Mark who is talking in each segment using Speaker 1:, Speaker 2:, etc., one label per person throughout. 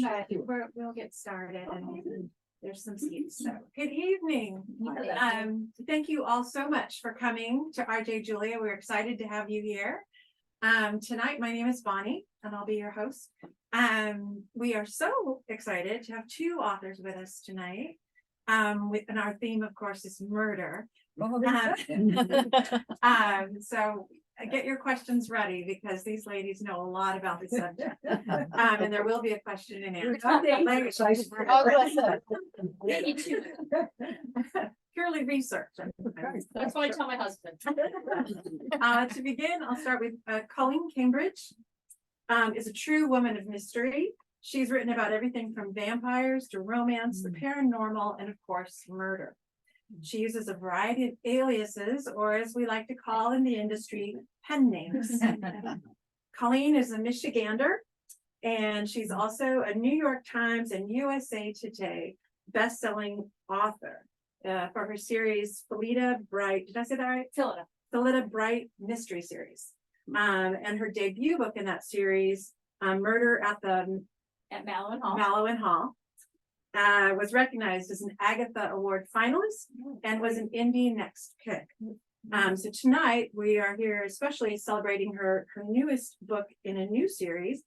Speaker 1: but we'll get started and there's some seats. So good evening. Thank you all so much for coming to RJ Julia. We're excited to have you here. Tonight, my name is Bonnie and I'll be your host. We are so excited to have two authors with us tonight. And our theme, of course, is murder. So get your questions ready because these ladies know a lot about the subject. And there will be a question and answer. Purely research.
Speaker 2: That's what I tell my husband.
Speaker 1: To begin, I'll start with Colleen Cambridge. Is a true woman of mystery. She's written about everything from vampires to romance, the paranormal, and of course, murder. She uses a variety of aliases, or as we like to call in the industry, pen names. Colleen is a Michigander, and she's also a New York Times and USA Today best-selling author for her series Phyllida Bright. Did I say that right?
Speaker 2: Phyllida.
Speaker 1: Phyllida Bright Mystery Series. And her debut book in that series, Murder at
Speaker 2: Mallow Hall.
Speaker 1: Mallow Hall. Was recognized as an Agatha Award finalist and was an Indie Next Pick. So tonight we are here especially celebrating her newest book in a new series,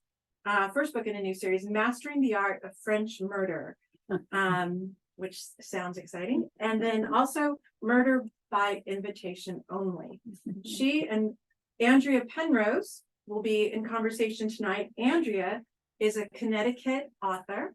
Speaker 1: first book in a new series, Mastering the Art of French Murder, which sounds exciting. And then also Murder by Invitation Only. She and Andrea Penrose will be in conversation tonight. Andrea is a Connecticut author.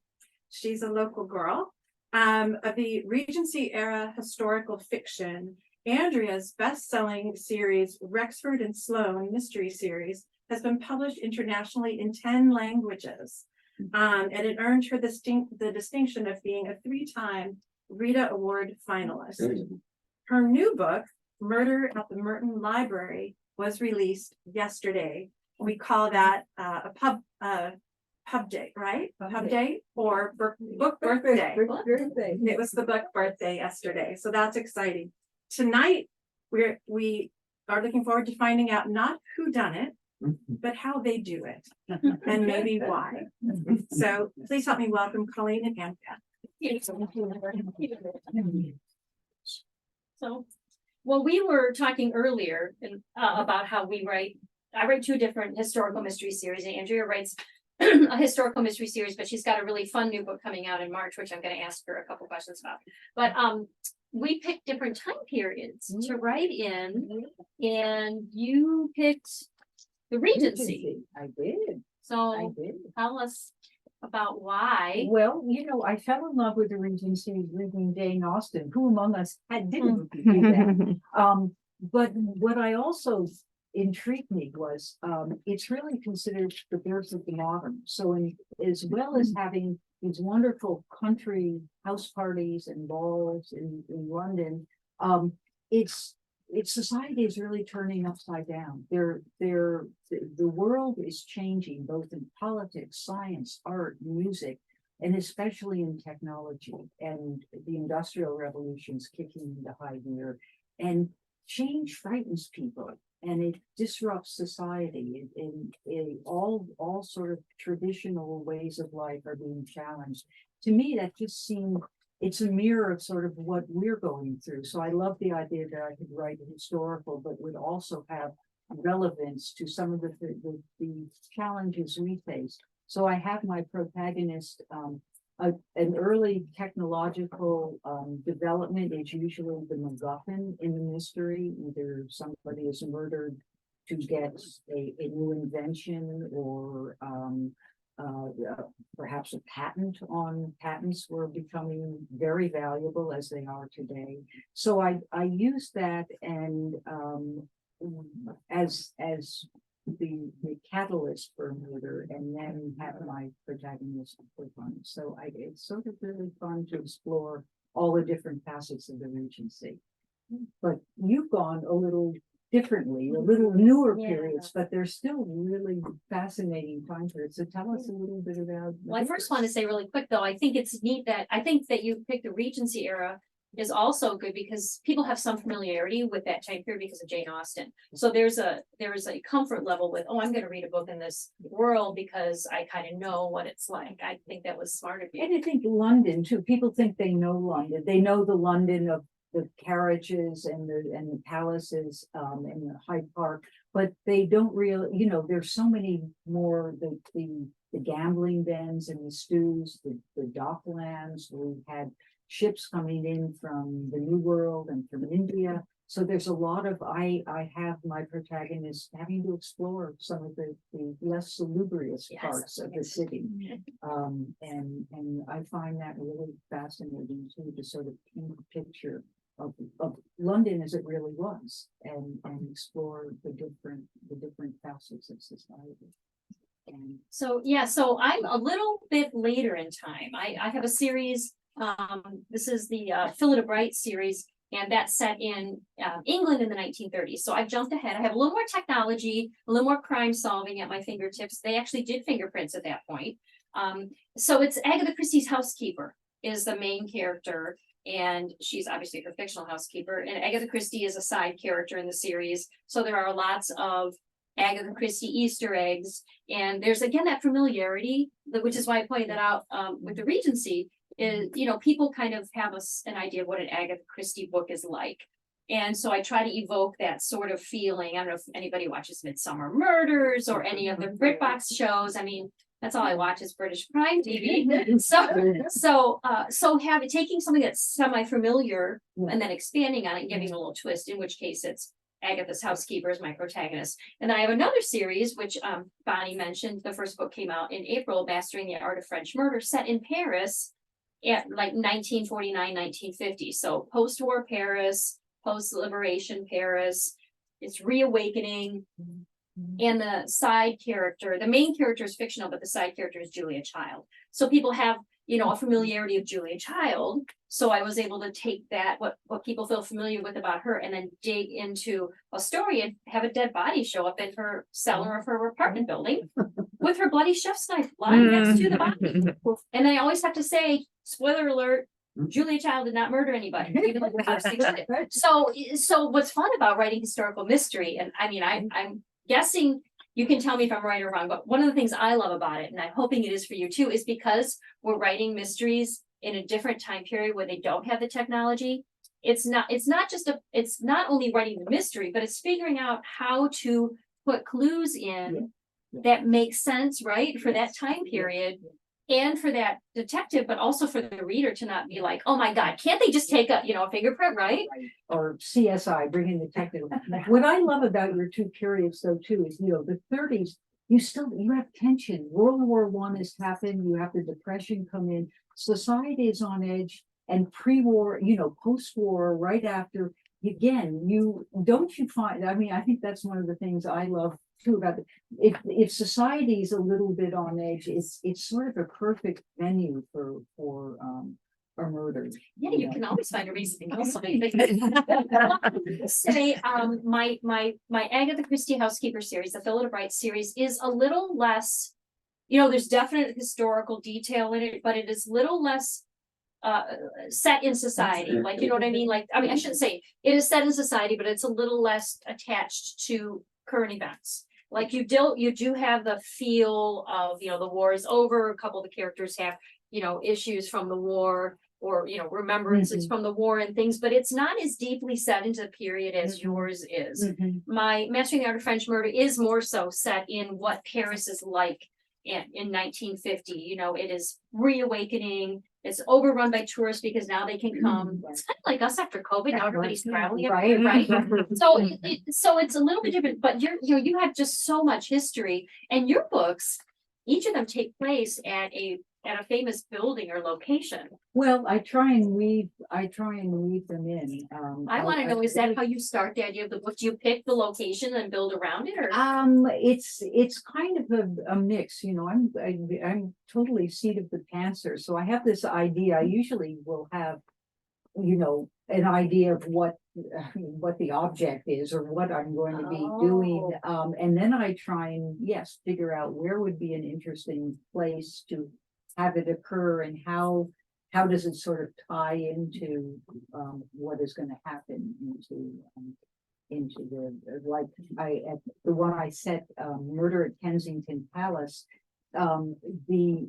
Speaker 1: She's a local girl of the Regency era historical fiction. Andrea's best-selling series, Rexford and Sloane Mystery Series, has been published internationally in 10 languages. And it earned her the distinction of being a 3-time Rita Award finalist. Her new book, Murder at the Merton Library, was released yesterday. We call that a pub date, right? Pub date or book birthday. It was the book birthday yesterday, so that's exciting. Tonight, we are looking forward to finding out not who done it, but how they do it, and maybe why. So please help me welcome Colleen and Andrea.
Speaker 2: So, well, we were talking earlier about how we write. I write 2 different historical mystery series, and Andrea writes a historical mystery series, but she's got a really fun new book coming out in March, which I'm going to ask her a couple questions about. But we picked different time periods to write in, and you picked the Regency.
Speaker 3: I did.
Speaker 2: So tell us about why.
Speaker 3: Well, I fell in love with the Regency reading Jane Austen. Who among us didn't do that? But what I also intrigued me was it's really considered the birth of the modern. So as well as having these wonderful country house parties and balls in London, it's society is really turning upside down. The world is changing both in politics, science, art, music, and especially in technology. And the Industrial Revolution's kicking into high gear. And change frightens people. And it disrupts society, and all sort of traditional ways of life are being challenged. To me, that just seemed, it's a mirror of sort of what we're going through. So I love the idea that I could write historical, but would also have relevance to some of the challenges we face. So I have my protagonist, an early technological development is usually the MacGuffin in the mystery. Either somebody is murdered to get a new invention, or perhaps a patent on patents were becoming very valuable as they are today. So I use that and as the catalyst for murder, and then have my protagonist for fun. So it's sort of really fun to explore all the different facets of the Regency. But you've gone a little differently, a little newer periods, but they're still really fascinating time periods. So tell us a little bit about.
Speaker 2: Well, I first want to say really quick though, I think it's neat that you picked the Regency era is also good because people have some familiarity with that time period because of Jane Austen. So there's a comfort level with, oh, I'm gonna read a book in this world because I kind of know what it's like. I think that was smart of you.
Speaker 3: And I think London too, people think they know London, they know the London of the carriages and the palaces, and the Hyde Park, but they don't really, you know, there's so many more, the gambling dens and the stews, the docklands, we had ships coming in from the New World and from India. So there's a lot of, I have my protagonist having to explore some of the less salubrious
Speaker 2: Yes,
Speaker 3: parts of the
Speaker 2: yes.
Speaker 3: city. And I find that really fascinating too, to sort of paint a picture of London as it really was, and explore the different facets of society. And
Speaker 2: So, yeah, so I'm a little bit later in time. I have a series, this is the Phyllida Bright series, and that's set in England in the 1930s. So I've jumped ahead. I have a little more technology, a little more crime solving at my fingertips. They actually did fingerprints at that point. So it's Agatha Christie's housekeeper is the main character, and she's obviously her fictional housekeeper. And Agatha Christie is a side character in the series. So there are lots of Agatha Christie Easter eggs. And there's again that familiarity, which is why I pointed that out with the Regency, is, you know, people kind of have an idea of what an Agatha Christie book is like. And so I try to evoke that sort of feeling. I don't know if anybody watches Midsummer Murders or any of the BritBox shows. I mean, that's all I watch is British Prime TV. So taking something that's semi-familiar and then expanding on it and giving a little twist, in which case it's Agatha's housekeeper is my protagonist. And then I have another series, which Bonnie mentioned. The first book came out in April, Mastering the Art of French Murder, set in Paris at like 1949, 1950. So post-war Paris, post-liberation Paris. It's reawakening. And the side character, the main character is fictional, but the side character is Julia Child. So people have, you know, a familiarity of Julia Child. So I was able to take that, what people feel familiar with about her, and then dig into a story and have a dead body show up in her cellar of her apartment building with her bloody chef's knife lying next to the body. And I always have to say, spoiler alert, Julia Child did not murder anybody, even though the house existed. So what's fun about writing historical mystery, and I mean, I'm guessing you can tell me if I'm right or wrong, but one of the things I love about it, and I'm hoping it is for you too, is because we're writing mysteries in a different time period where they don't have the technology. It's not only writing the mystery, but it's figuring out how to put clues in that make sense, right, for that time period. And for that detective, but also for the reader to not be like, oh my God, can't they just take a fingerprint, right?
Speaker 3: Or CSI, bring in the technical. What I love about your two periods though too is, you know, the 30s, you have tension. World War I has happened, you have the Depression come in, society is on edge, and pre-war, you know, post-war, right after, again, you find, I mean, I think that's one of the things I love too about it. If society is a little bit on edge, it's sort of a perfect venue for a murder.
Speaker 2: Yeah, you can always find a reason to say my Agatha Christie housekeeper series, the Phyllida Bright series, is a little less, you know, there's definite historical detail in it, but it is little less set in society. Like, you know what I mean? Like, I mean, I shouldn't say it is set in society, but it's a little less attached to current events. Like you do have the feel of, you know, the war is over. A couple of the characters have, you know, issues from the war, or, you know, remembrances from the war and things, but it's not as deeply set into the period as yours is. My Mastering the Art of French Murder is more so set in what Paris is like in 1950. You know, it is reawakening. It's overrun by tourists because now they can come. It's kind of like us after COVID. Now everybody's traveling, right? So it's a little bit different, but you have just so much history, and your books, each of them take place at a famous building or location.
Speaker 3: Well, I try and weave them in.
Speaker 2: I want to know, is that how you start the idea of the book? Do you pick the location and build around it, or?
Speaker 3: It's kind of a mix, you know. I'm totally seat of the pantser, so I have this idea. I usually will have, you know, an idea of what the object is or what I'm going to be doing, and then I try and figure out where would be an interesting place to have it occur, and how how does it sort of tie into what is going to happen into the like the one I set Murder at Kensington Palace. The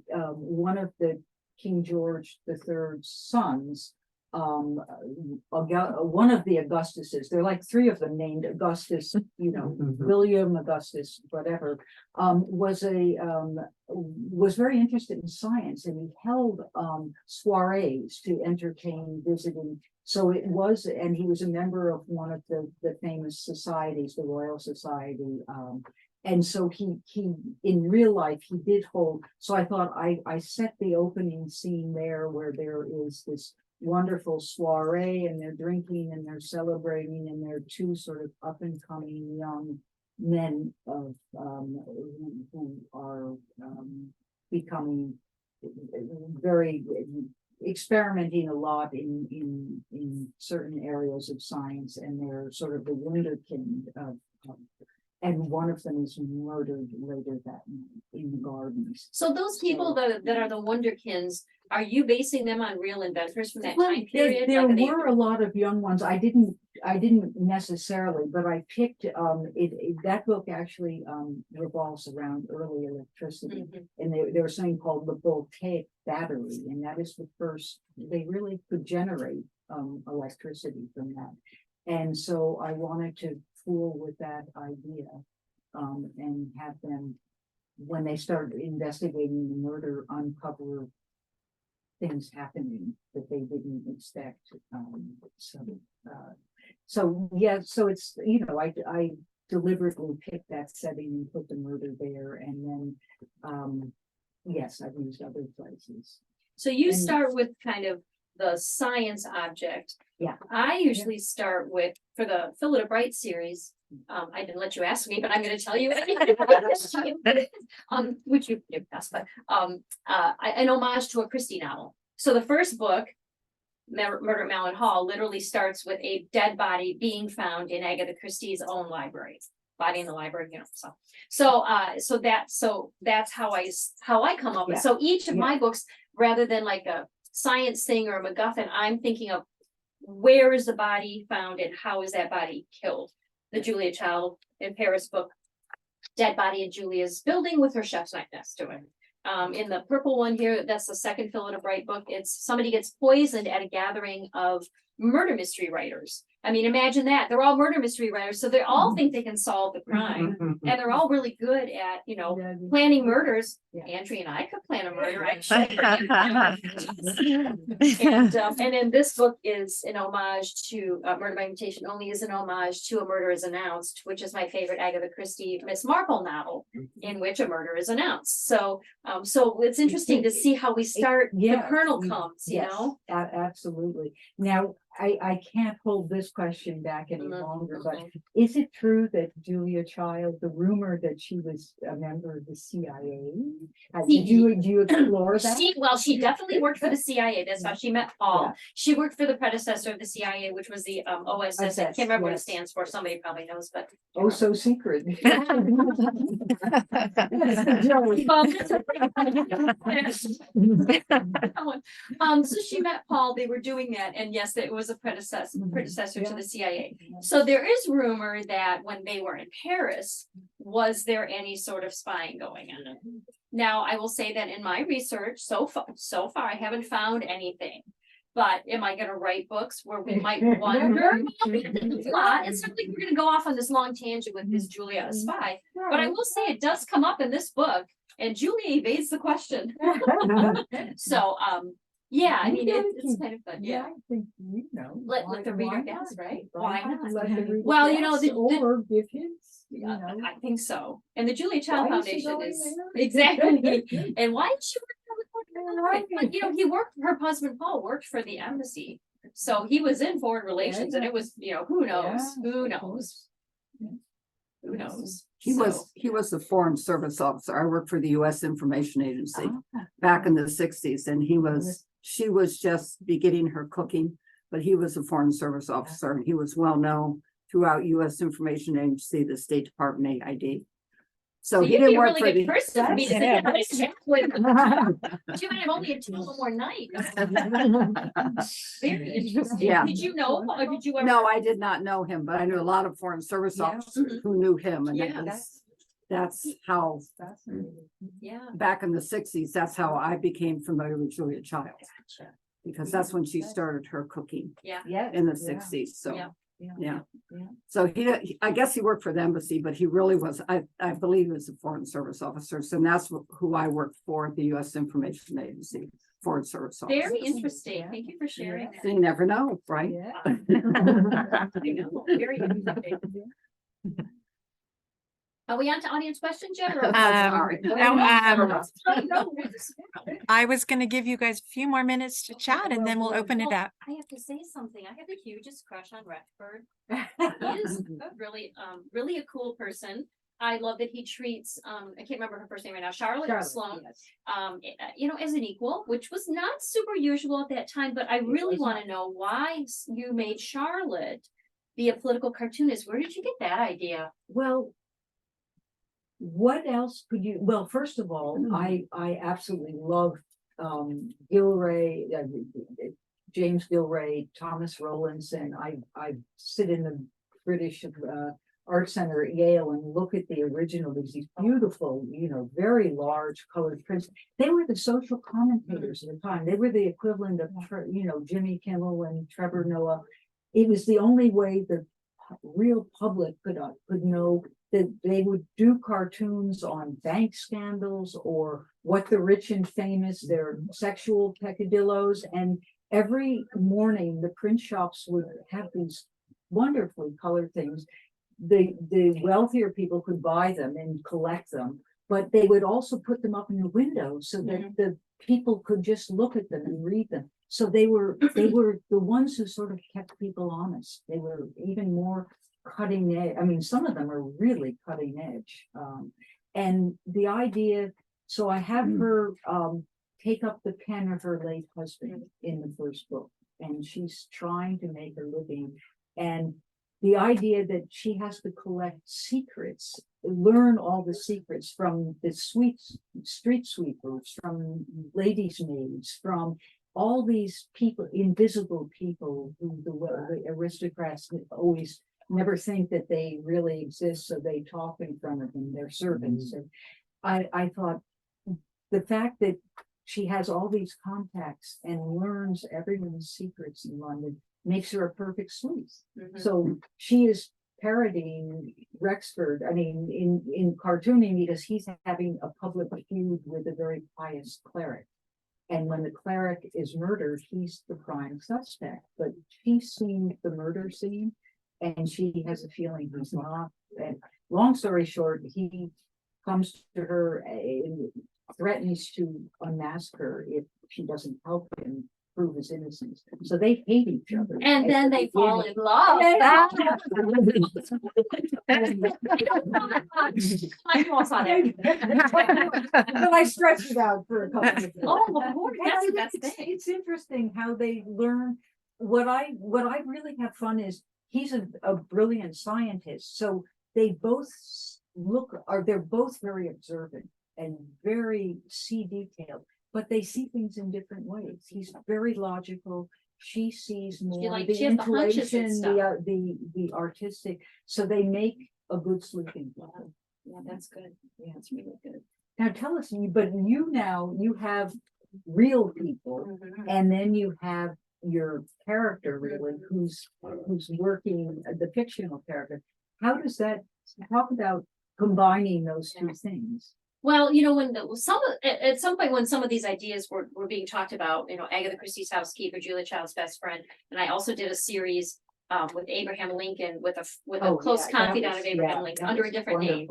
Speaker 3: one of the King George III's sons, one of the Augustuses, there are like three of them named Augustus, you know, William Augustus, whatever, was very interested in science, and he held soirees to entertain visiting. So it was, and he was a member of one of the famous societies, the Royal Society. And so he in real life, he did hold, so I thought I set the opening scene there where there is this wonderful soiree and they're drinking and they're celebrating and they're two sort of up and coming young men of who are becoming very experimenting a lot in certain areas of science, and they're sort of the wunderkind of and one of them is murdered later that night in the gardens.
Speaker 2: So those people that are the wonderkins, are you basing them on real inventors from that
Speaker 3: Well,
Speaker 2: time period?
Speaker 3: there
Speaker 2: Like,
Speaker 3: were a lot of young ones. I didn't necessarily, but I picked that book actually revolves around early electricity, and there's something called the voltaic battery, and that is the first they really could generate electricity from that. And so I wanted to fool with that idea and have them, when they start investigating the murder, uncover things happening that they didn't expect. So yeah, so it's, you know, I deliberately picked that setting and put the murder there, and then yes, I've used other places.
Speaker 2: So you start with kind of the science object.
Speaker 3: Yeah.
Speaker 2: I usually start with, for the Phyllida Bright series, I didn't let you ask me, but I'm gonna tell you. Which you asked, but an homage to a Christie novel. So the first book, Murder at Malin Hall, literally starts with a dead body being found in Agatha Christie's own library. Body in the library, you know, so that's how I come up with. So each of my books, rather than like a science thing or a MacGuffin, I'm thinking of where is the body found and how is that body killed. The Julia Child in Paris book, dead body in Julia's building with her chef's knife next to it. In the purple one here, that's the second Phyllida Bright book. It's somebody gets poisoned at a gathering of murder mystery writers. I mean, imagine that. They're all murder mystery writers, so they all think they can solve the crime, and they're all really good at, you know, planning murders. Andrea and I could plan a murder, actually. And then this book is an homage to Murder by Invitation Only, is an homage to A Murder is Announced, which is my favorite Agatha Christie Miss Marple novel, in which a murder is announced. So it's interesting to see how we start. The kernel comes, you know.
Speaker 3: Absolutely. Now, I can't hold this question back any longer, but is it true that Julia Child, the rumor that she was a member of the CIA, do you explore that?
Speaker 2: She definitely worked for the CIA. That's how she met Paul. Yeah. She worked for the predecessor of the CIA, which was the OSS. I can't remember what it stands for. Somebody probably knows, but
Speaker 3: oh, so secret.
Speaker 2: So she met Paul. They were doing that, and yes, it was a predecessor to the CIA. So there is rumor that when they were in Paris, was there any sort of spying going on? Now, I will say that in my research so far, I haven't found anything. But am I going to write books where we might wonder? It's not like we're going to go off on this long tangent with this Julia a spy. But I will say it does come up in this book, and Julia evades the question. So, yeah, I mean, it's kind of fun. Yeah, I think, you know, let the reader guess, right? Why not? Well, you know, or give hints. You know. I think so. And the Julia Child Foundation is exactly. And why did she work? But you know, her husband Paul worked for the embassy, so he was in foreign relations, and it was, you know, who knows? Who knows? He
Speaker 4: was the Foreign Service officer. I worked for the U.S. Information Agency back in the 60s, and she was just beginning her cooking, but he was a Foreign Service officer, and he was well known throughout U.S. Information Agency, the State Department, AID. So he
Speaker 2: you'd be
Speaker 4: didn't
Speaker 2: a
Speaker 4: work
Speaker 2: really
Speaker 4: for
Speaker 2: good
Speaker 4: the.
Speaker 2: person for me to sit
Speaker 5: Yeah.
Speaker 2: down and chat with. Too bad I've only had 2 more nights. Very interesting.
Speaker 4: Yeah.
Speaker 2: Did you know, or did you ever?
Speaker 4: No, I did not know him, but I knew a lot of foreign service
Speaker 3: Yeah.
Speaker 4: officers who knew him, and
Speaker 2: Yeah.
Speaker 4: that's how,
Speaker 2: Yeah.
Speaker 4: back in the sixties, that's how I became familiar with Julia Child.
Speaker 2: Gotcha.
Speaker 4: Because that's when she started her cooking
Speaker 2: Yeah.
Speaker 3: Yeah.
Speaker 4: in the sixties, so,
Speaker 2: Yeah.
Speaker 4: yeah.
Speaker 3: Yeah.
Speaker 4: So I guess he worked for the embassy, but he really was, I believe he was a foreign service officer, and that's who I worked for at the US Information Agency, foreign service officer.
Speaker 2: Very interesting. Thank you for sharing
Speaker 4: So you never know, right?
Speaker 3: Yeah.
Speaker 2: that. I know, very interesting. Are we on to audience questions yet? or-
Speaker 4: Sorry.
Speaker 5: no,
Speaker 2: No,
Speaker 5: I was gonna give you guys a few more minutes to chat and then we'll open it up.
Speaker 2: I have to say something. I have the hugest crush on Rexford. He is really a cool person. I love that he treats, I can't remember her first name right now, Charlotte Sloan, as an equal, which was not super usual at that time, but I really want to know why you made Charlotte be a political cartoonist. Where did you get that idea?
Speaker 3: Well, what else could you, well, first of all, I absolutely love Gilray, James Gilray, Thomas Rowlandson. I sit in the British Art Center at Yale and look at the original, these beautiful, very large colored prints. They were the social commentators at the time. They were the equivalent of, Jimmy Kimmel and Trevor Noah. It was the only way the real public could know that they would do cartoons on bank scandals or what the rich and famous, their sexual peccadillos. And every morning the print shops would have these wonderfully colored things. The wealthier people could buy them and collect them, but they would also put them up in the window so that the people could just look at them and read them. So they were the ones who sort of kept people honest. They were even more cutting edge. I mean, some of them are really cutting edge. And the idea, so I have her take up the pen of her late husband in the first book, and she's trying to make a living. And the idea that she has to collect secrets, learn all the secrets from the street sweepers, from ladies' maids, from all these people, invisible people who the aristocrats always never think that they really exist, so they talk in front of them, their servants. And I thought the fact that she has all these contacts and learns everyone's secrets in London makes her a perfect sleuth. So she is parodying Rexford, I mean, in cartooning, because he's having a public feud with a very pious cleric. And when the cleric is murdered, he's the prime suspect. But she's seen the murder scene and she has a feeling he's not. And long story short, he comes to her and threatens to unmask her if she doesn't help him prove his innocence. So they hate each other.
Speaker 2: And then they fall in love. I almost saw that.
Speaker 3: But I stretched it out for a couple of
Speaker 2: Oh, of course,
Speaker 3: And
Speaker 2: that's
Speaker 3: I
Speaker 2: the best
Speaker 3: think it's,
Speaker 2: thing.
Speaker 3: it's interesting how they learn. What I really have fun is he's a brilliant scientist. So they both they're both very observant and very detailed, but they see things in different ways. He's very logical. She sees more the
Speaker 2: she has the hunches and
Speaker 3: intuition,
Speaker 2: stuff.
Speaker 3: the artistic. So they make a good sleeping couple.
Speaker 2: Yeah, that's good. Yeah, that's really good.
Speaker 3: Now tell us, but you have real people, and then you have your character really, who's working the fictional character. How does that talk about combining those two things?
Speaker 2: Well, when at some point when some of these ideas were being talked about, Agatha Christie's Housekeeper, Julia Child's Best Friend, and I also did a series with Abraham Lincoln with a close confidant of Abraham Lincoln under a different name,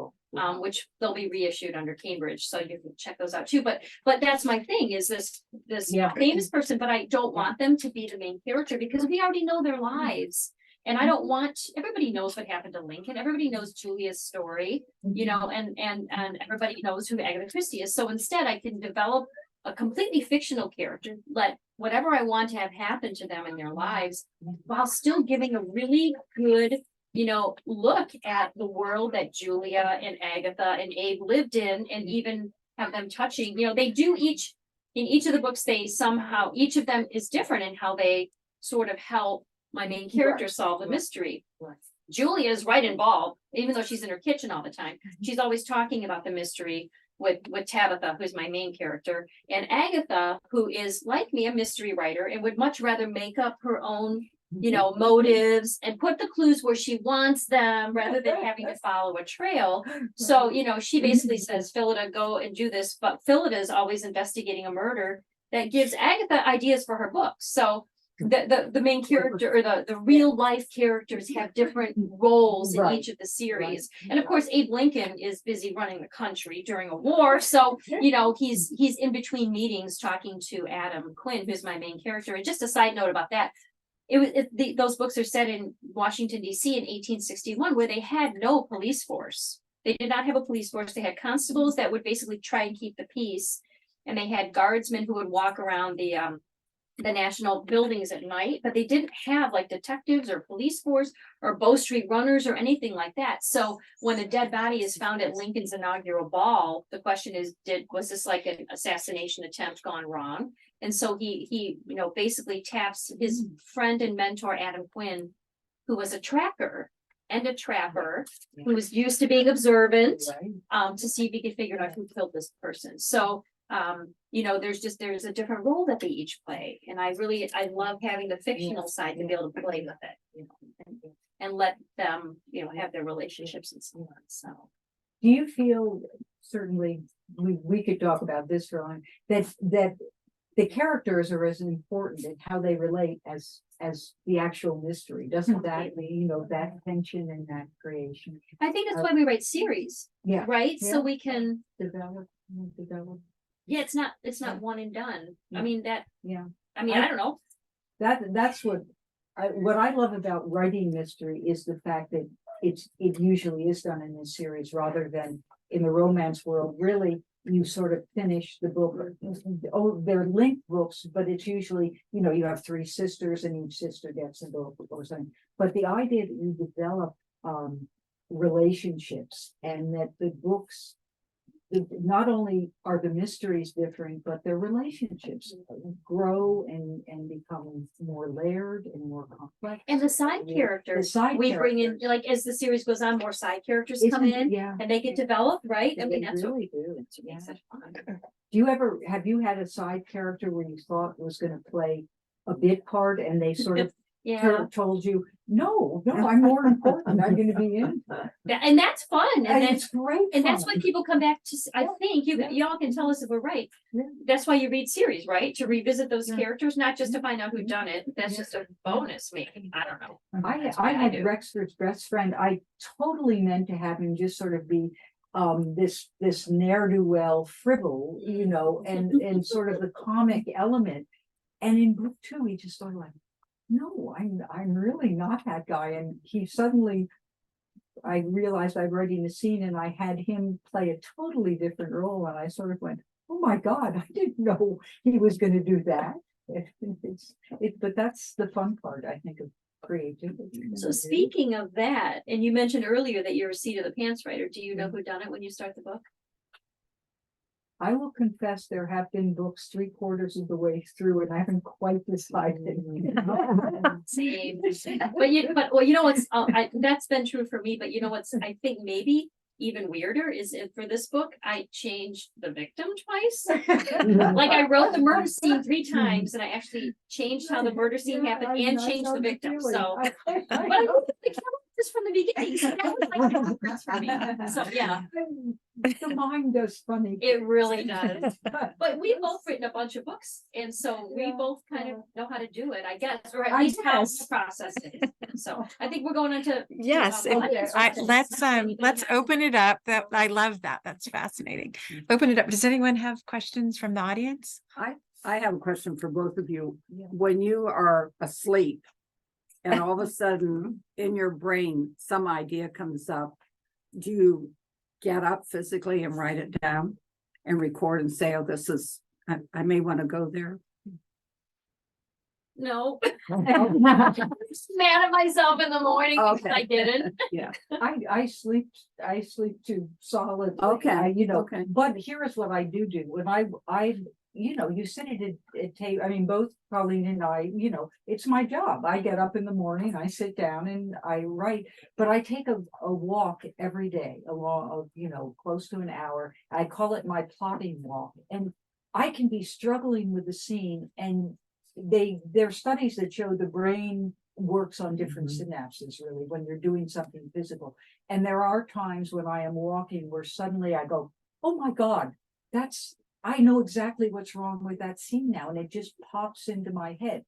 Speaker 2: which they'll be reissued under Cambridge, so you can check those out too. But that's my thing is this famous person, but I don't want them to be the main character because we already know their lives. And I don't want, everybody knows what happened to Lincoln. Everybody knows Julia's story, and everybody knows who Agatha Christie is. So instead I can develop a completely fictional character, let whatever I want to have happen to them in their lives, while still giving a really good look at the world that Julia and Agatha and Abe lived in, and even have them touching, they do in each of the books, they somehow, each of them is different in how they sort of help my main character solve the mystery.
Speaker 3: Right.
Speaker 2: Julia is right involved, even though she's in her kitchen all the time. She's always talking about the mystery with Tabitha, who's my main character, and Agatha, who is like me, a mystery writer, and would much rather make up her own, motives and put the clues where she wants them rather than having to follow a trail. So, she basically says, Phyllida, go and do this, but Phyllida is always investigating a murder that gives Agatha ideas for her books. So the main character or the real life characters have different roles in
Speaker 3: Right.
Speaker 2: each of the series. And of course, Abe Lincoln is busy running the country during a war. So, he's in between meetings talking to Adam Quinn, who's my main character. And just a side note about that, those books are set in Washington, D.C. in 1861, where they had no police force. They did not have a police force. They had constables that would basically try and keep the peace. And they had guardsmen who would walk around the national buildings at night, but they didn't have like detectives or police force or Bow Street runners or anything like that. So when a dead body is found at Lincoln's inaugural ball, the question is, was this like an assassination attempt gone wrong? And so he basically taps his friend and mentor, Adam Quinn, who was a tracker and a trapper, who was used to being observant,
Speaker 3: Right.
Speaker 2: to see if he could figure out who killed this person. So there's a different role that they each play. And I love having the fictional side to be able to play with it, and let them, have their relationships and so on. So.
Speaker 3: Do you feel, certainly, we could talk about this for a long, that the characters are as important in how they relate as the actual mystery? Doesn't that, that tension and that creation?
Speaker 2: I think that's why we write series,
Speaker 3: Yeah.
Speaker 2: right? So
Speaker 3: Yeah.
Speaker 2: we can,
Speaker 3: Develop.
Speaker 2: yeah, it's not one and done. I mean,
Speaker 3: Yeah.
Speaker 2: I don't know.
Speaker 3: That's what I love about writing mystery is the fact that it usually is done in this series rather than in the romance world. Really, you sort of finish the book. Oh, they're linked books, but it's usually, you have three sisters and each sister gets a book or something. But the idea that you develop relationships and that the books, not only are the mysteries different, but their relationships grow and become more layered and more complex.
Speaker 2: And the side
Speaker 3: Yeah.
Speaker 2: characters,
Speaker 3: The side
Speaker 2: we bring in,
Speaker 3: characters.
Speaker 2: like, as the series goes on, more side characters come in
Speaker 3: Yeah.
Speaker 2: and they get developed, right? I mean,
Speaker 3: They
Speaker 2: that's what
Speaker 3: really do.
Speaker 2: makes
Speaker 3: Yeah.
Speaker 2: it fun.
Speaker 3: Have you had a side character where you thought was gonna play a bit part and they sort of
Speaker 2: Yeah,
Speaker 3: told you, no, I'm more important, I'm gonna be in.
Speaker 2: and that's fun. And
Speaker 3: And
Speaker 2: then,
Speaker 3: it's great.
Speaker 2: and that's
Speaker 3: fun.
Speaker 2: why people come back to, I think
Speaker 3: Yeah.
Speaker 2: y'all can tell us if we're right.
Speaker 3: Yeah.
Speaker 2: That's why you read series, right? To revisit those
Speaker 3: Yeah.
Speaker 2: characters, not just to find out who done it. That's
Speaker 3: Yeah.
Speaker 2: just a bonus, maybe. I don't know. That's
Speaker 3: I
Speaker 2: what I
Speaker 3: had
Speaker 2: do.
Speaker 3: Rexford's best friend. I totally meant to have him just sort of be this ne'er-do-well fribble, and sort of the comic element. And in book 2, he just started like, no, I'm really not that guy. And he suddenly, I realized I'm writing a scene and I had him play a totally different role. And I sort of went, oh my God, I didn't know he was going to do that. But that's the fun part, I think, of creativity.
Speaker 2: So speaking of that, and you mentioned earlier that you're a seat of the pants writer. Do you know who done it when you start the book?
Speaker 3: I will confess there have been books 3/4 of the way through and I haven't quite decided.
Speaker 2: Same. But what's, that's been true for me, but you know what's, I think maybe even weirder is for this book, I changed the victim twice. Like I wrote the murder scene 3 times and I actually changed how the murder scene happened and changed the victim. So, but I wrote the characters from the beginning. So that was like a difference for me. So yeah,
Speaker 3: The mind does funny.
Speaker 2: it really does. But we've both written a bunch of books, and so we
Speaker 3: Yeah.
Speaker 2: both kind of know how to do it, I guess, or at
Speaker 3: I
Speaker 2: least how to
Speaker 3: guess.
Speaker 2: process it. So I think we're going into.
Speaker 5: Yes,
Speaker 2: audience questions.
Speaker 5: let's open it up. I love that. That's fascinating. Open it up. Does anyone have questions from the audience?
Speaker 4: I have a question for both of you.
Speaker 3: Yeah.
Speaker 4: When you are asleep and all of a sudden in your brain, some idea comes up, do you get up physically and write it down and record and say, oh, I may want to go there?
Speaker 2: No. I'm just mad at myself in the morning because
Speaker 4: Okay.
Speaker 2: I didn't.
Speaker 3: I sleep too solid.
Speaker 4: Okay,
Speaker 3: You know,
Speaker 4: okay.
Speaker 3: but here's what I do when I, you know, you sit at a table, I mean, both Colleen and I, you know, it's my job. I get up in the morning, I sit down and I write, but I take a walk every day, a walk of, you know, close to an hour. I call it my plotting walk, and I can be struggling with the scene, and there are studies that show the brain works on different synapses really when you're doing something physical. And there are times when I am walking where suddenly I go, oh my God, I know exactly what's wrong with that scene now. And it just pops into my head.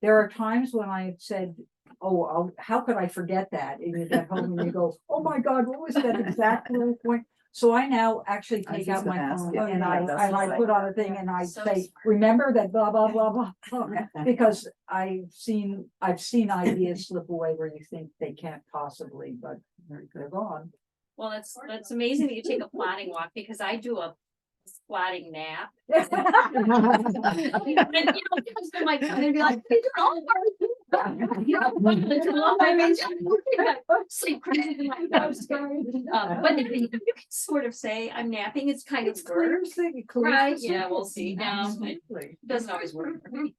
Speaker 3: There are times when I have said, oh, how could I forget that? And you get home and you go, oh my God, what was that exact little point? So I now actually
Speaker 4: I was
Speaker 3: take
Speaker 4: just
Speaker 3: out my
Speaker 4: gonna ask
Speaker 3: phone
Speaker 4: you.
Speaker 3: and
Speaker 4: Yeah, that's
Speaker 3: I
Speaker 4: right.
Speaker 3: put on a thing and I
Speaker 2: So
Speaker 3: say,
Speaker 2: smart.
Speaker 3: remember that blah, blah, blah, blah, blah. Because I've seen ideas slip away where you think they can't possibly, but they're gone.
Speaker 2: Well, that's amazing that you take a plotting walk because I do a plotting nap. And, you know, because they're like, they'd be like, "Hey, you're all I mean, sleep crazy in my house. But then you can sort of say I'm napping. It's kind of
Speaker 3: Clear
Speaker 2: work.
Speaker 3: thing, it clears
Speaker 2: Right,
Speaker 3: the
Speaker 2: yeah, we'll
Speaker 3: circuit.
Speaker 2: see. Now, it
Speaker 3: Absolutely.
Speaker 2: doesn't always work for me.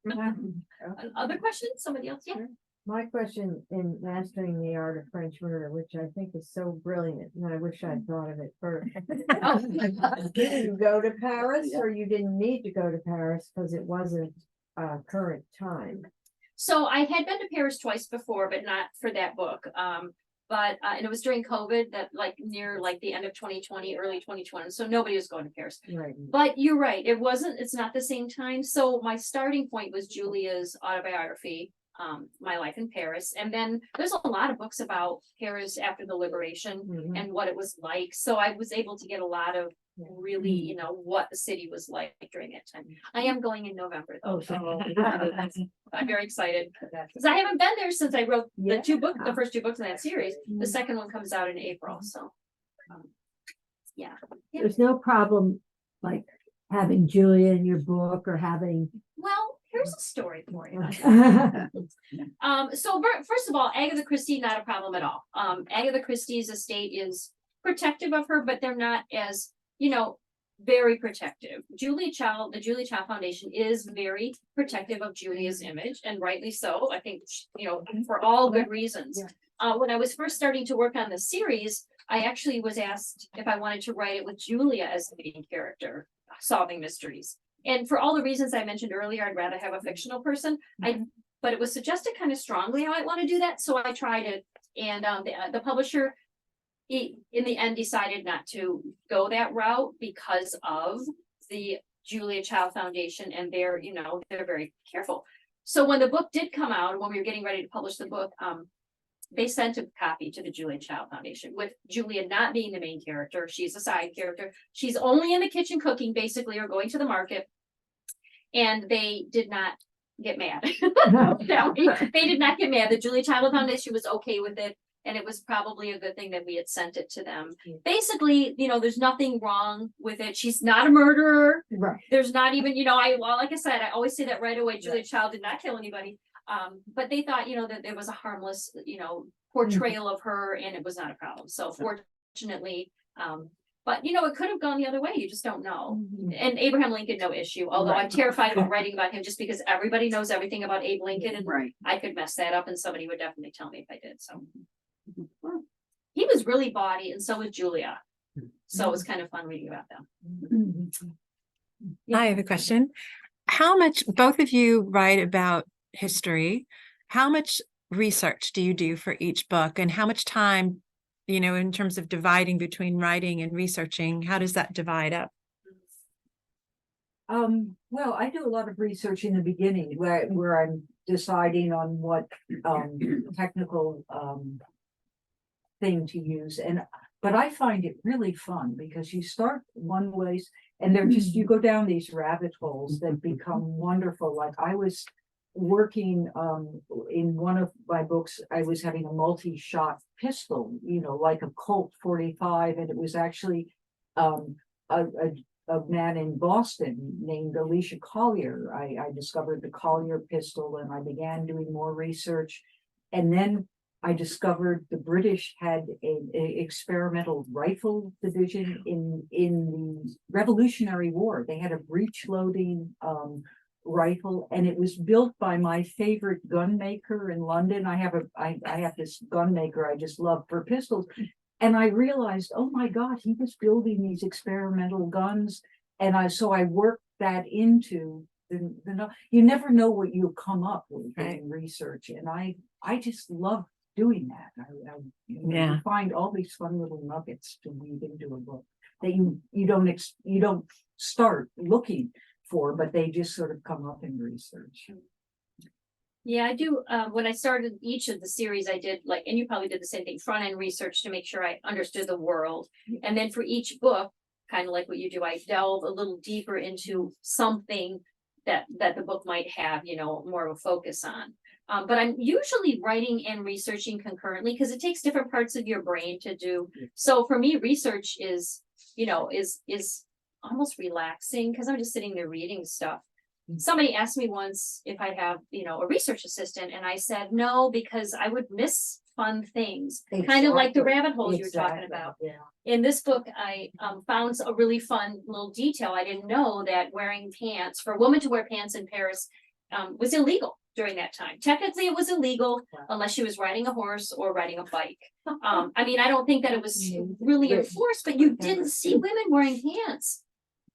Speaker 2: Other questions? Somebody else? Yeah.
Speaker 6: My question in mastering the art of French murder, which I think is so brilliant, and I wish I'd thought of it first. Did you go to Paris, or you didn't need to go to Paris because it wasn't current time?
Speaker 2: So I had been to Paris twice before, but not for that book. And it was during COVID that near the end of 2020, early 2020. So nobody was going to Paris.
Speaker 6: Right.
Speaker 2: But you're right. It's not the same time. So my starting point was Julia's autobiography, My Life in Paris. And then there's a lot of books about Paris after the liberation
Speaker 6: Mhm.
Speaker 2: and what it was like. So I was able to get a lot of really, you know, what the city was like during that time. I am going in November though.
Speaker 3: Oh,
Speaker 2: So I'm very excited because I haven't been there since I wrote the first two books in that series. The second one comes out in April. So yeah.
Speaker 6: There's no problem like having Julia in your book or having.
Speaker 2: Well, here's a story for you. So first of all, Agatha Christie, not a problem at all. Agatha Christie's estate is protective of her, but they're not as, you know, very protective. The Julia Child Foundation is very protective of Julia's image, and rightly so. I think, you know, for all good reasons. When I was first starting to work on the series, I actually was asked if I wanted to write it with Julia as the main character, solving mysteries. And for all the reasons I mentioned earlier, I'd rather have a fictional person. But it was suggested kind of strongly I might want to do that, so I tried it. And the publisher, in the end, decided not to go that route because of the Julia Child Foundation, and they're very careful. So when the book did come out, and when we were getting ready to publish the book, they sent a copy to the Julia Child Foundation with Julia not being the main character. She's a side character. She's only in the kitchen cooking, basically, or going to the market. And they did not get mad. They did not get mad. The Julia Child Foundation was okay with it. And it was probably a good thing that we had sent it to them. Basically, you know, there's nothing wrong with it. She's not a murderer.
Speaker 3: Right.
Speaker 2: There's not even, you know, like I said, I always say that right away. Julia Child did not kill anybody. But they thought, you know, that there was a harmless, you know, portrayal of her, and it was not a problem. So fortunately, but you know, it could have gone the other way. You just don't know. And Abraham Lincoln, no issue. Although I'm terrified about writing about him just because everybody knows everything about Abe Lincoln, and I could mess that up, and somebody would definitely tell me if I did. So he was really bawdy, and so was Julia. So it was kind of fun reading about them.
Speaker 5: I have a question. How much, both of you write about history, how much research do you do for each book, and how much time, you know, in terms of dividing between writing and researching, how does that divide up?
Speaker 3: Well, I do a lot of research in the beginning where I'm deciding on what technical thing to use, but I find it really fun because you start one place and they're just, you go down these rabbit holes that become wonderful. Like I was working in one of my books, I was having a multi-shot pistol, you know, like a Colt 45, and it was actually a a man in Boston named Alicia Collier. I discovered the Collier pistol and I began doing more research. And then I discovered the British had a experimental rifle division in the Revolutionary War. They had a breech loading rifle, and it was built by my favorite gun maker in London. I have this gun maker I just love for pistols. And I realized, oh my God, he was building these experimental guns. And so I worked that into you never know what you'll come up with in research. And I just love doing that. You find all these fun little nuggets to weave into a book that you don't start looking for, but they just sort of come up in research.
Speaker 2: Yeah, I do. When I started each of the series, I did like, and you probably did the same thing, front end research to make sure I understood the world. And then for each book, kind of like what you do, I delve a little deeper into something that the book might have, more of a focus on. But I'm usually writing and researching concurrently because it takes different parts of your brain to do. So for me, research is almost relaxing because I'm just sitting there reading stuff. Somebody asked me once if I'd have, a research assistant, and I said no, because I would miss fun things, kind of like the rabbit holes you were talking about.
Speaker 3: Yeah.
Speaker 2: In this book, I found a really fun little detail. I didn't know that wearing pants, for a woman to wear pants in Paris, was illegal during that time. Technically, it was illegal unless she was riding a horse or riding a bike. I mean, I don't think that it was really enforced, but you didn't see women wearing pants.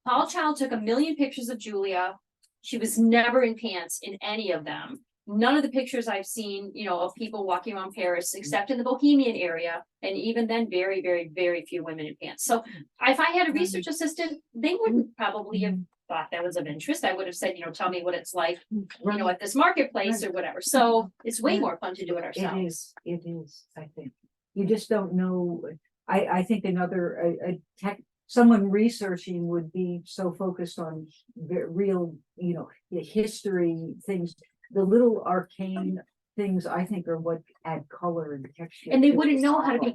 Speaker 2: Paul Child took 1 million pictures of Julia. She was never in pants in any of them. None of the pictures I've seen, of people walking around Paris, except in the Bohemian area. And even then, very, very, very few women in pants. So if I had a research assistant, they wouldn't probably have thought that was of interest. I would have said, tell me what it's like, at this marketplace or whatever. So it's way more fun to do it ourselves.
Speaker 3: It is, I think. You just don't know. I think another someone researching would be so focused on real, the history things, the little arcane things, I think, are what add color and texture.
Speaker 2: And they wouldn't know how to be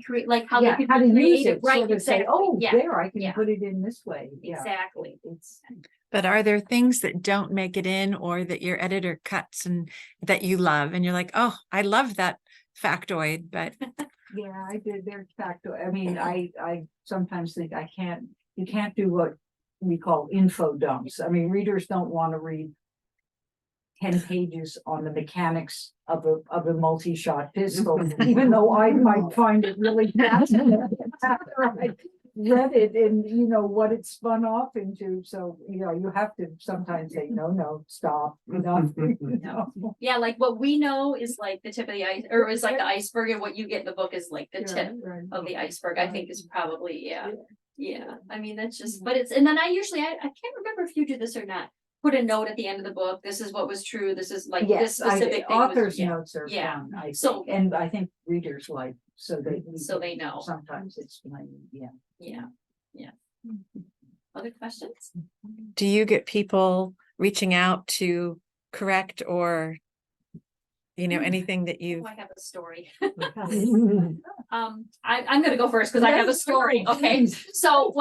Speaker 2: how they could
Speaker 3: how to
Speaker 2: be
Speaker 3: use
Speaker 2: creative,
Speaker 3: it,
Speaker 2: right?
Speaker 3: sort of say,
Speaker 2: Exactly.
Speaker 3: oh,
Speaker 2: Yeah.
Speaker 3: there, I can
Speaker 2: Yeah.
Speaker 3: put it in this way. Yeah.
Speaker 2: Exactly.
Speaker 5: But are there things that don't make it in or that your editor cuts and that you love and you're like, oh, I love that factoid, but
Speaker 3: Yeah, I did. There's factoid. I mean, I sometimes think you can't do what we call info dumps. I mean, readers don't want to read 10 pages on the mechanics of a multi-shot pistol, even though I might find it really fascinating after I read it and what it spun off into. So you have to sometimes say no, stop,
Speaker 2: Yeah, like what we know is like the tip of the ice, or is like the iceberg, and what you get in the book is like the tip of the iceberg. I think is probably yeah. I mean, that's just, but it's, and then I usually I can't remember if you do this or not. Put a note at the end of the book. This is what was true. This is like this specific thing.
Speaker 3: Author's notes are fun. And I think readers like so they
Speaker 2: know.
Speaker 3: Sometimes explain.
Speaker 2: Yeah. Other questions?
Speaker 5: do you get people reaching out to correct or, anything that you
Speaker 2: I have a story. I'm gonna go first because I have a story. Okay, so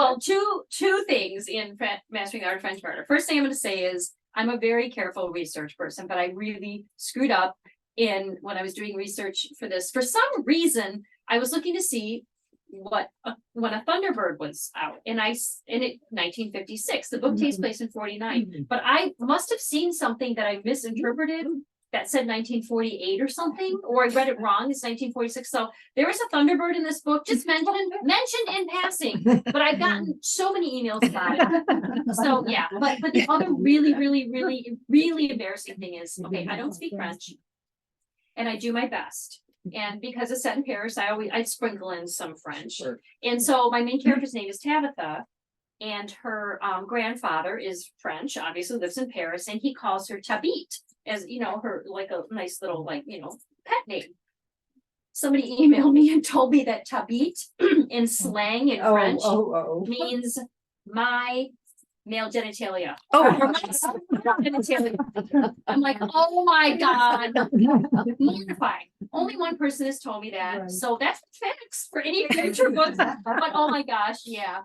Speaker 2: two things in Mastering the Art of French Murder. First thing I'm gonna say is I'm a very careful research person, but I really screwed up when I was doing research for this. For some reason, I was looking to see when a Thunderbird was out, in 1956. The book takes place in 49, but I must have seen something that I misinterpreted. That said 1948 or something, or I read it wrong. It's 1946. So there is a Thunderbird in this book, just mentioned in passing. But I've gotten so many emails about it. So yeah, but the other really, really, really, really embarrassing thing is, okay, I don't speak French, and I do my best. And because it's set in Paris, I'd sprinkle in some French. Sure. And so my main character's name is Tabitha, and her grandfather is French, obviously lives in Paris, and he calls her Tabit, as her like a nice little pet name. Somebody emailed me and told me that Tabit in slang in French means my male genitalia.
Speaker 5: Oh.
Speaker 2: Genitalia. I'm like, oh my God. Mortifying. Only one person has told me that.
Speaker 3: Right.
Speaker 2: So that's facts for any future books. But oh my gosh, yeah.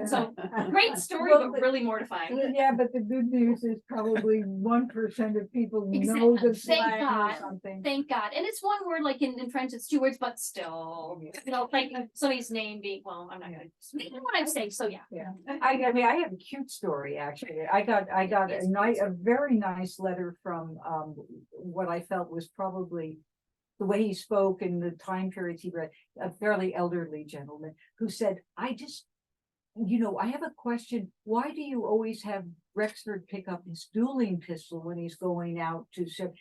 Speaker 2: So great story,
Speaker 3: Well,
Speaker 2: but really mortifying.
Speaker 3: Yeah, but the good news is probably 1% of people know the
Speaker 2: Thank
Speaker 3: slang or
Speaker 2: God.
Speaker 3: something.
Speaker 2: Thank God. And it's one word, like in French, it's 2 words, but still, you know, like somebody's name being, well, I'm not gonna, you know what I'm saying, so yeah.
Speaker 3: Yeah, I mean, I have a cute story, actually. I got a very nice letter from, what I felt was probably the way he spoke and the time periods he read, a fairly elderly gentleman who said, I have a question. Why do you always have Rexford pick up his dueling pistol when he's going out to show,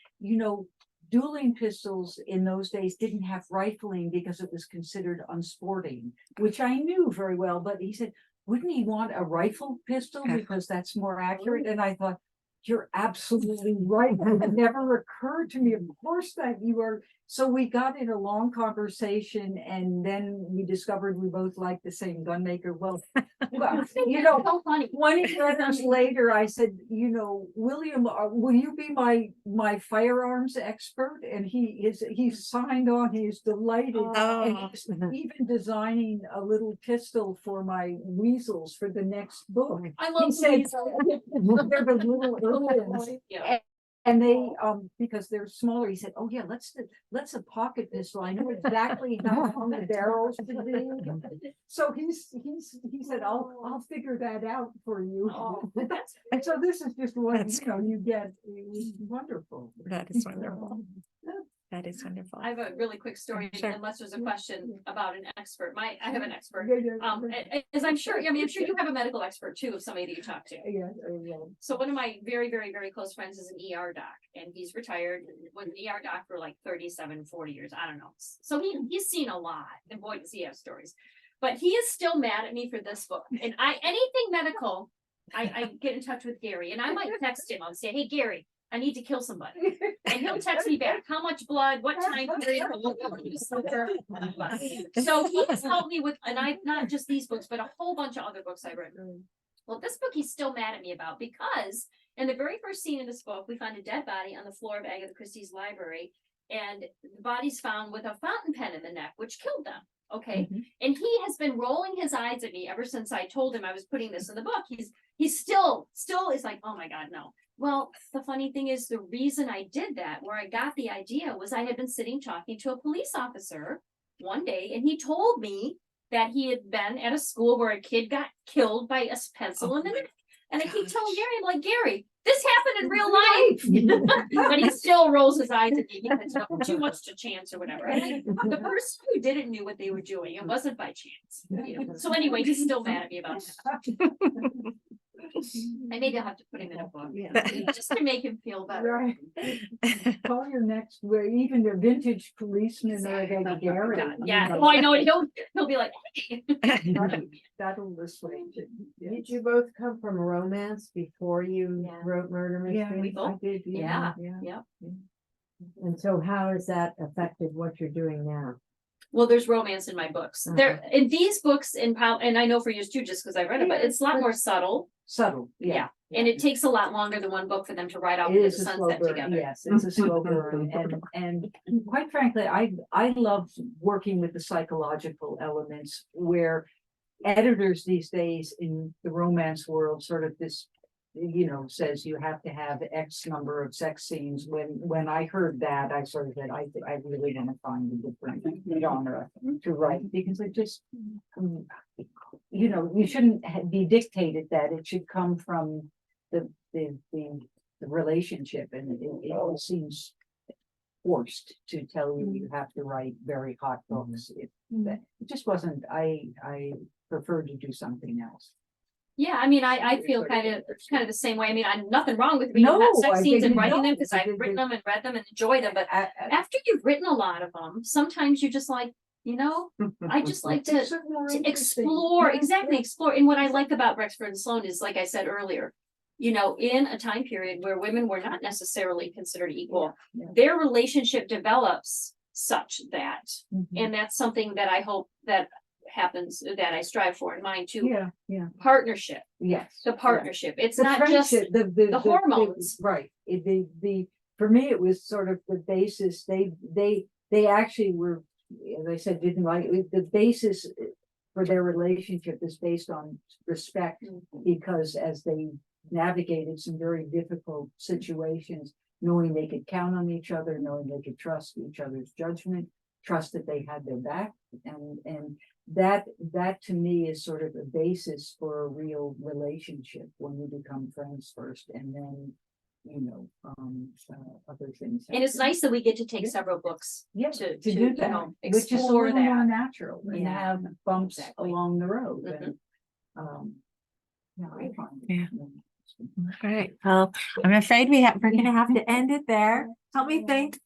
Speaker 3: dueling pistols in those days didn't have rifling because it was considered unsporting, which I knew very well, but he said, wouldn't he want a rifle pistol because that's more accurate? And I thought, you're absolutely right. It never occurred to me, of course, that you are. So we got in a long conversation and then we discovered we both liked the same gunmaker. Well,
Speaker 2: So funny.
Speaker 3: 20 letters later, I said, William, will you be my firearms expert? And he's signed on, he's delighted. And he's even designing a little pistol for my weasels for the next book.
Speaker 2: I love
Speaker 3: He said,
Speaker 2: weasels.
Speaker 3: they're the little Irwins.
Speaker 2: Yeah.
Speaker 3: And they, because they're smaller, he said, oh yeah, let's a pocket pistol. I know exactly how long the barrels should be. So he said, I'll figure that out for you.
Speaker 2: Oh,
Speaker 3: And so this is just what,
Speaker 5: That's
Speaker 3: you get. It was wonderful.
Speaker 5: That is wonderful. That is wonderful.
Speaker 2: I have a really quick story,
Speaker 5: Sure.
Speaker 2: unless there's a question about an expert. I have an expert.
Speaker 3: Yeah,
Speaker 2: As I'm sure you have a medical expert too, of somebody that you talk to.
Speaker 3: yeah.
Speaker 2: So one of my very, very, very close friends is an ER doc, and he's retired, was an ER doc for like 37, 40 years. I don't know. So he's seen a lot, and boy, does he have stories. But he is still mad at me for this book. And anything medical, I get in touch with Gary, and I might text him. I'll say, hey, Gary, I need to kill somebody. And he'll text me back, how much blood, what time period. So he has helped me with, and not just these books, but a whole bunch of other books I read. Well, this book he's still mad at me about, because in the very first scene in this book, we find a dead body on the floor of Agatha Christie's library, and the body's found with a fountain pen in the neck, which killed them. Okay. And he has been rolling his eyes at me ever since I told him I was putting this in the book. He's still is like, oh my God, no. Well, the funny thing is, the reason I did that, where I got the idea, was I had been sitting talking to a police officer one day, and he told me that he had been at a school where a kid got killed by a pencil in the neck. And I keep telling Gary, I'm like, Gary, this happened in real life. But he still rolls his eyes at me because too much to chance or whatever. And the person who did it knew what they were doing. It wasn't by chance. So anyway, he's still mad at me about that. And maybe I'll have to put him in a book, just to make him feel better.
Speaker 3: Right. Call your next, even the vintage policeman or the Gary.
Speaker 2: Yeah, well, I know, and he'll be like, hey.
Speaker 3: That'll dissuade you.
Speaker 6: Did you both come from romance before you
Speaker 2: Yeah.
Speaker 6: wrote murder
Speaker 3: Yeah,
Speaker 6: mystery?
Speaker 2: We both-
Speaker 3: I did.
Speaker 2: Yeah.
Speaker 3: Yeah.
Speaker 6: And so how has that affected what you're doing now?
Speaker 2: Well, there's romance in my books. There, in these books, and I know for yours too, just because I read it, but it's a lot more subtle.
Speaker 3: Subtle,
Speaker 2: Yeah. And it takes a lot longer than one book for them to write off
Speaker 3: It
Speaker 2: into the
Speaker 3: is a slow
Speaker 2: sunset
Speaker 3: burn,
Speaker 2: together.
Speaker 3: yes, it's a slow burn, and quite frankly, I love working with the psychological elements where editors these days in the romance world sort of this, says you have to have X number of sex scenes. When I heard that, I sort of said, I really want to find a different genre to write, because it just, you shouldn't be dictated that it should come from the relationship, and it all seems forced to tell you you have to write very hot books. It just wasn't, I prefer to do something else.
Speaker 2: Yeah, I mean, I feel kind of the same way. I mean, I'm nothing wrong with reading
Speaker 3: No,
Speaker 2: sex
Speaker 3: I
Speaker 2: scenes and
Speaker 3: think
Speaker 2: writing them,
Speaker 3: no,
Speaker 2: because
Speaker 3: I
Speaker 2: I've
Speaker 3: think
Speaker 2: written them and read them and enjoyed them. But after you've written a lot of them, sometimes you're just like, I just like to explore, explore. And what I like about Rexford and Sloane is, like I said earlier, in a time period where women were not necessarily considered equal, their relationship develops such that, and that's something that I hope that happens that I strive for in mine too.
Speaker 3: Yeah, yeah,
Speaker 2: Partnership,
Speaker 3: yes.
Speaker 2: the partnership. It's
Speaker 3: The
Speaker 2: not just,
Speaker 3: friendship,
Speaker 2: the hormones.
Speaker 3: Right, for me, it was sort of the basis, they actually were, as I said, didn't like, the basis for their relationship is based on respect, because as they navigated some very difficult situations, knowing they could count on each other, knowing they could trust each other's judgment, trust that they had their back, and that to me is sort of a basis for a real relationship when you become friends first, and then, other things.
Speaker 2: And it's nice that we get to take
Speaker 3: Yeah.
Speaker 2: several books
Speaker 3: Yeah,
Speaker 2: to
Speaker 3: to
Speaker 2: you
Speaker 3: do that,
Speaker 2: know,
Speaker 3: which is a
Speaker 2: explore
Speaker 3: little more
Speaker 2: that.
Speaker 3: natural and
Speaker 2: Yeah,
Speaker 3: have bumps
Speaker 2: exactly.
Speaker 3: along the road.
Speaker 2: Mhm.
Speaker 3: And, yeah, I find
Speaker 5: Yeah.
Speaker 3: it.
Speaker 5: All right. Well, I'm afraid we're gonna have to end it there. Help me think.